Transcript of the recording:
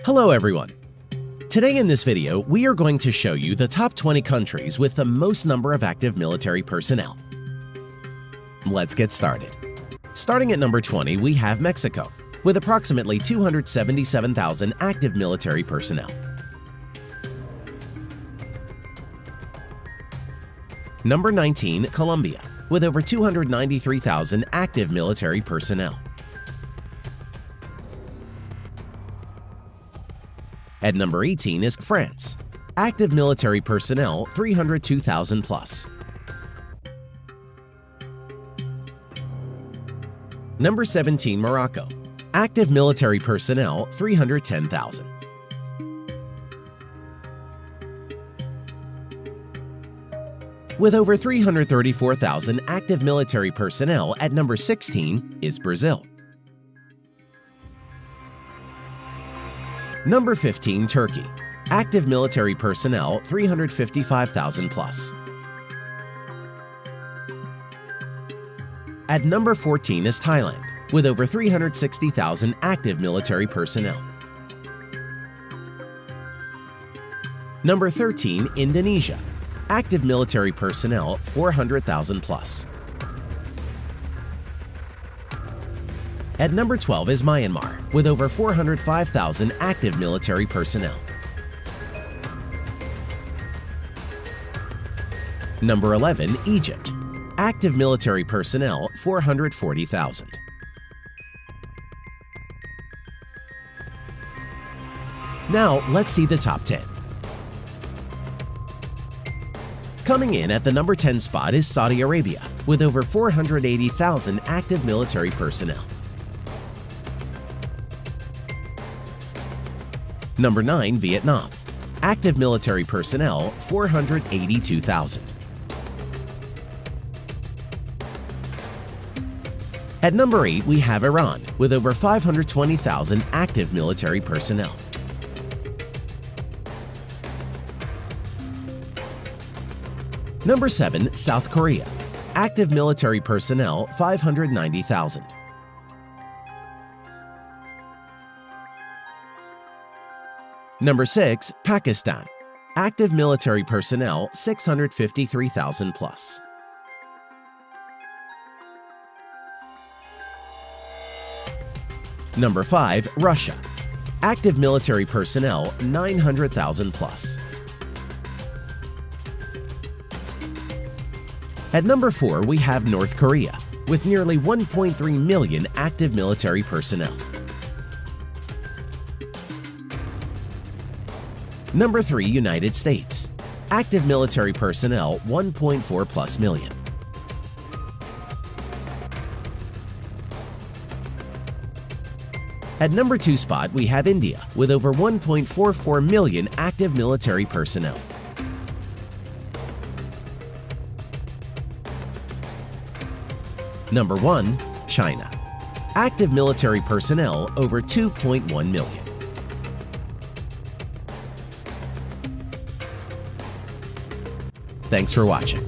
Hello everyone! Today in this video, we are going to show you the top 20 countries with the most number of active military personnel. Let's get started. Starting at number 20, we have Mexico, with approximately 277,000 active military personnel. Number 19, Colombia, with over 293,000 active military personnel. At number 18 is France, active military personnel 302,000 plus. Number 17, Morocco, active military personnel 310,000. With over 334,000 active military personnel at number 16 is Brazil. Number 15, Turkey, active military personnel 355,000 plus. At number 14 is Thailand, with over 360,000 active military personnel. Number 13, Indonesia, active military personnel 400,000 plus. At number 12 is Myanmar, with over 405,000 active military personnel. Number 11, Egypt, active military personnel 440,000. Now let's see the top 10. Coming in at the number 10 spot is Saudi Arabia, with over 480,000 active military personnel. Number 9, Vietnam, active military personnel 482,000. At number 8, we have Iran, with over 520,000 active military personnel. Number 7, South Korea, active military personnel 590,000. Number 6, Pakistan, active military personnel 653,000 plus. Number 5, Russia, active military personnel 900,000 plus. At number 4, we have North Korea, with nearly 1.3 million active military personnel. Number 3, United States, active military personnel 1.4 plus million. At number 2 spot, we have India, with over 1.44 million active military personnel. Number 1, China, active military personnel over 2.1 million. Thanks for watching.